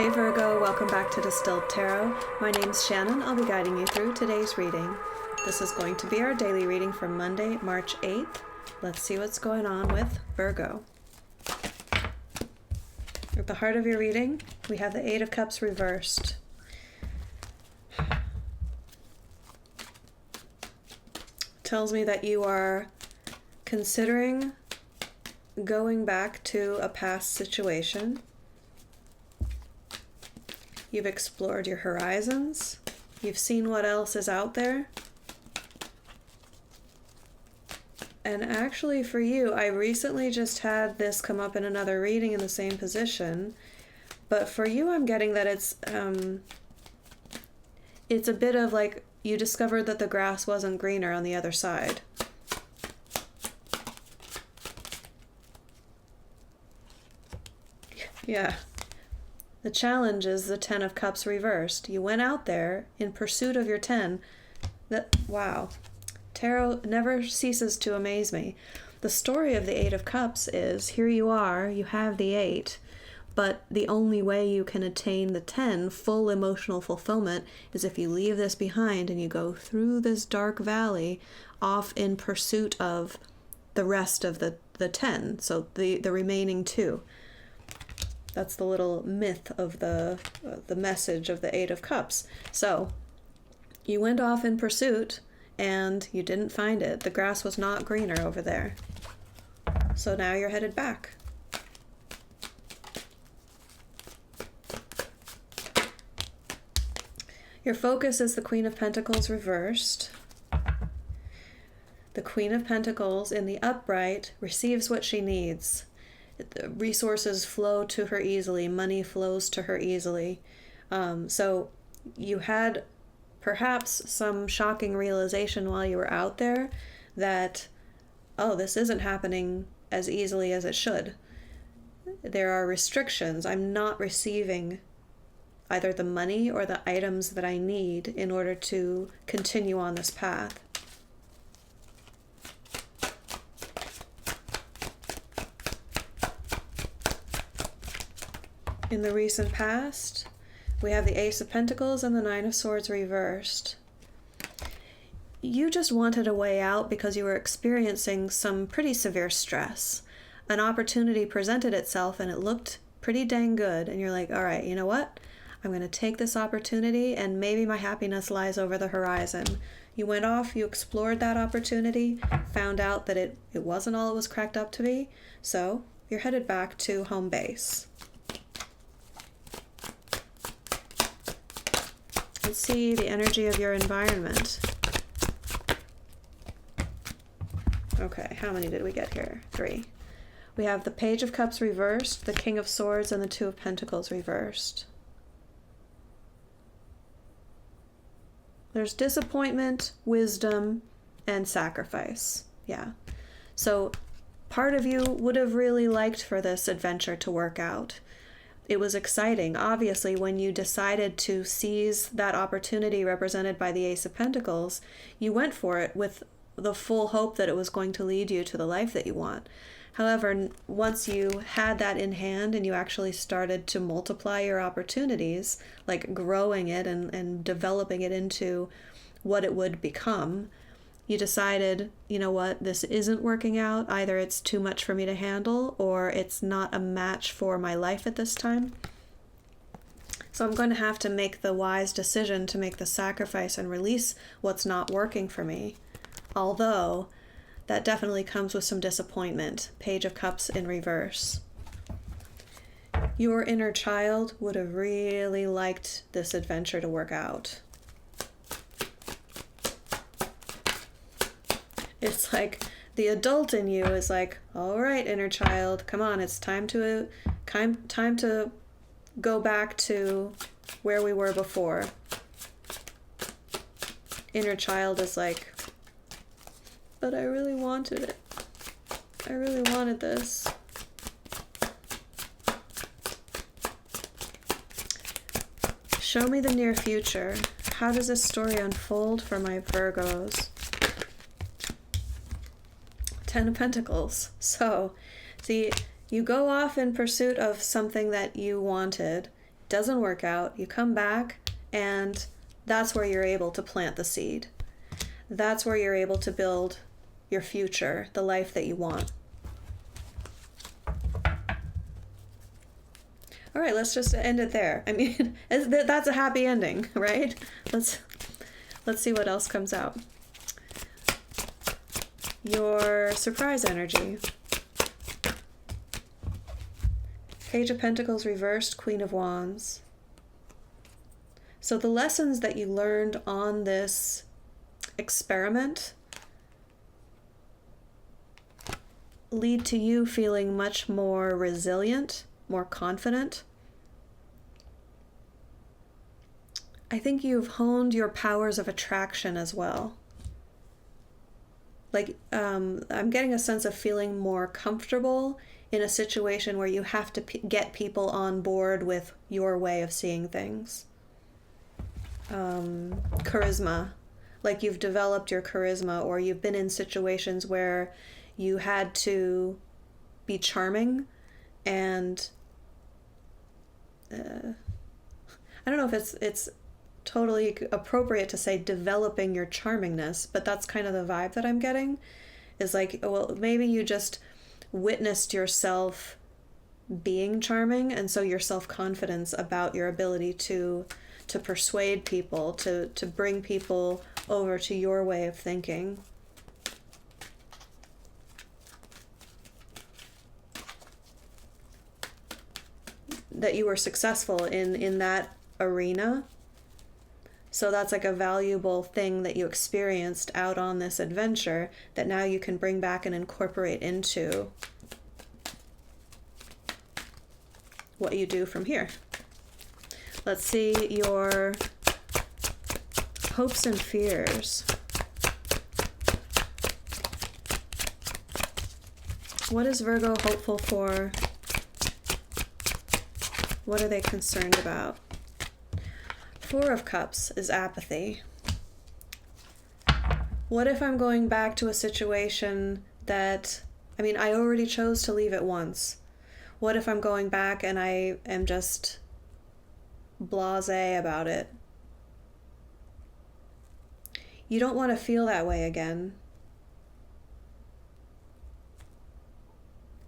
Hey Virgo, welcome back to Distilled Tarot. My name's Shannon. I'll be guiding you through today's reading. This is going to be our daily reading for Monday, March 8th. Let's see what's going on with Virgo. At the heart of your reading, we have the Eight of Cups reversed. Tells me that you are considering going back to a past situation. You've explored your horizons. You've seen what else is out there. And actually for you, I recently just had this come up in another reading in the same position. But for you, I'm getting that it's a bit of like you discovered that the grass wasn't greener on the other side. Yeah. The challenge is the Ten of Cups reversed. You went out there in pursuit of your 10. Wow. Tarot never ceases to amaze me. The story of the Eight of Cups is, here you are, you have the 8, but the only way you can attain the 10, full emotional fulfillment, is if you leave this behind and you go through this dark valley off in pursuit of the rest of the 10, so the remaining 2. That's the little myth of the message of the Eight of Cups. So, you went off in pursuit, and you didn't find it. The grass was not greener over there. So now you're headed back. Your focus is the Queen of Pentacles reversed. The Queen of Pentacles in the upright receives what she needs. Resources flow to her easily. Money flows to her easily. So you had perhaps some shocking realization while you were out there that, oh, this isn't happening as easily as it should. There are restrictions. I'm not receiving either the money or the items that I need in order to continue on this path. In the recent past, we have the Ace of Pentacles and the Nine of Swords reversed. You just wanted a way out because you were experiencing some pretty severe stress. An opportunity presented itself and it looked pretty dang good. And you're like, all right, you know what? I'm going to take this opportunity and maybe my happiness lies over the horizon. You went off, you explored that opportunity, found out that it wasn't all it was cracked up to be. So you're headed back to home base. Let's see the energy of your environment. Okay, how many did we get here? 3. We have the Page of Cups reversed, the King of Swords, and the Two of Pentacles reversed. There's disappointment, wisdom, and sacrifice. Yeah. So part of you would have really liked for this adventure to work out. It was exciting. Obviously, when you decided to seize that opportunity represented by the Ace of Pentacles, you went for it with the full hope that it was going to lead you to the life that you want. However, once you had that in hand and you actually started to multiply your opportunities, like growing it and developing it into what it would become, you decided, you know what, this isn't working out. Either it's too much for me to handle or it's not a match for my life at this time. So I'm going to have to make the wise decision to make the sacrifice and release what's not working for me. Although that definitely comes with some disappointment. Page of Cups in reverse. Your inner child would have really liked this adventure to work out. It's like the adult in you is like, all right, inner child, come on, it's time to go back to where we were before. Inner child is like, but I really wanted it. I really wanted this. Show me the near future. How does this story unfold for my Virgos? 10 of Pentacles. So, see, you go off in pursuit of something that you wanted. doesn't work out, you come back, and that's where you're able to plant the seed. That's where you're able to build your future, the life that you want. All right, let's just end it there. I mean, that's a happy ending, right? Let's see what else comes out. Your surprise energy. Page of Pentacles reversed, Queen of Wands. So the lessons that you learned on this experiment lead to you feeling much more resilient, more confident. I think you've honed your powers of attraction as well. Like, I'm getting a sense of feeling more comfortable in a situation where you have to get people on board with your way of seeing things. Charisma. Like, you've developed your charisma, or you've been in situations where you had to be charming, and I don't know if it's totally appropriate to say developing your charmingness, but that's kind of the vibe that I'm getting, is like, well, maybe you just witnessed yourself being charming, and so your self-confidence about your ability to persuade people, to bring people over to your way of thinking. That you were successful in that arena. So that's like a valuable thing that you experienced out on this adventure that now you can bring back and incorporate into what you do from here. Let's see your hopes and fears. What is Virgo hopeful for? What are they concerned about? Four of Cups is apathy. What if I'm going back to a situation that, I mean, I already chose to leave it once. What if I'm going back and I am just blasé about it? You don't want to feel that way again.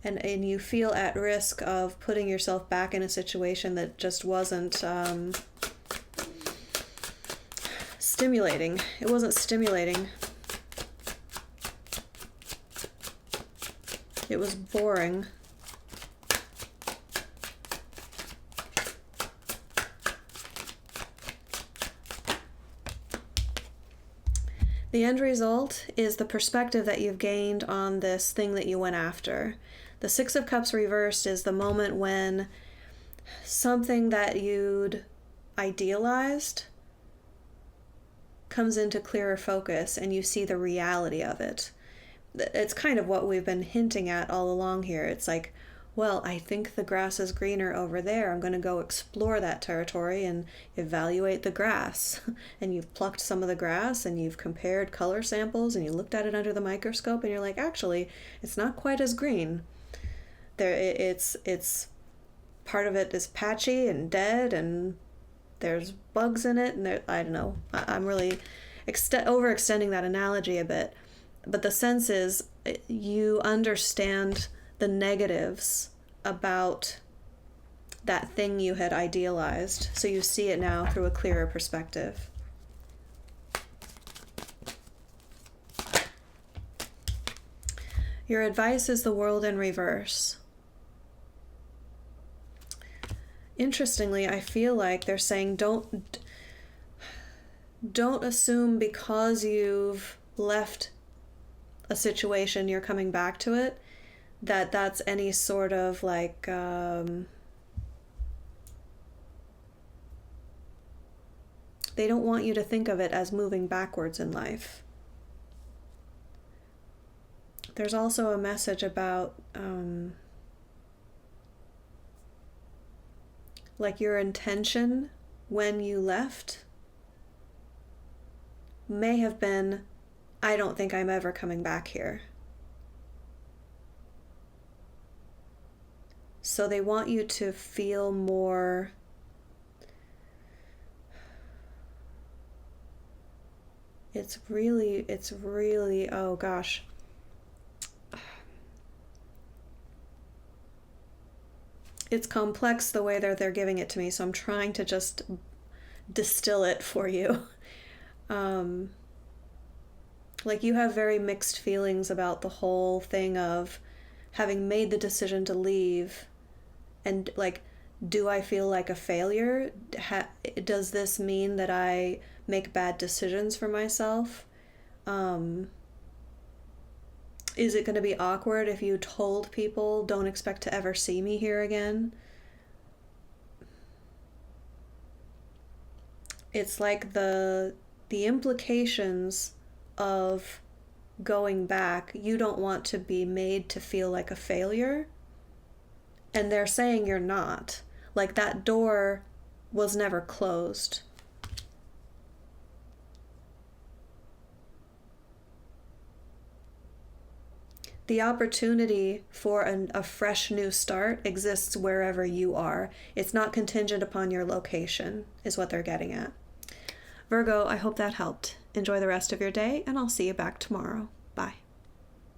And you feel at risk of putting yourself back in a situation that just wasn't stimulating. It wasn't stimulating. It was boring. The end result is the perspective that you've gained on this thing that you went after. The Six of Cups reversed is the moment when something that you'd idealized comes into clearer focus and you see the reality of it. It's kind of what we've been hinting at all along here. It's like, well, I think the grass is greener over there. I'm going to go explore that territory and evaluate the grass. And you've plucked some of the grass and you've compared color samples and you looked at it under the microscope and you're like, actually, it's not quite as green. It's part of it is patchy and dead and there's bugs in it, and I don't know. I'm really overextending that analogy a bit. But the sense is you understand the negatives about that thing you had idealized. So you see it now through a clearer perspective. Your advice is the World in reverse. Interestingly, I feel like they're saying don't assume because you've left a situation, you're coming back to it, that's any sort of like they don't want you to think of it as moving backwards in life. There's also a message about like your intention when you left may have been, I don't think I'm ever coming back here. So they want you to feel more It's really, oh gosh. It's complex the way they're giving it to me, so I'm trying to just distill it for you. Um, like, you have very mixed feelings about the whole thing of having made the decision to leave, and like, do I feel like a failure? Does this mean that I make bad decisions for myself? Um, is it going to be awkward if you told people don't expect to ever see me here again? It's like the implications of going back, you don't want to be made to feel like a failure, and they're saying you're not. Like, that door was never closed. The opportunity for a fresh new start exists wherever you are. It's not contingent upon your location, is what they're getting at. Virgo, I hope that helped. Enjoy the rest of your day, and I'll see you back tomorrow.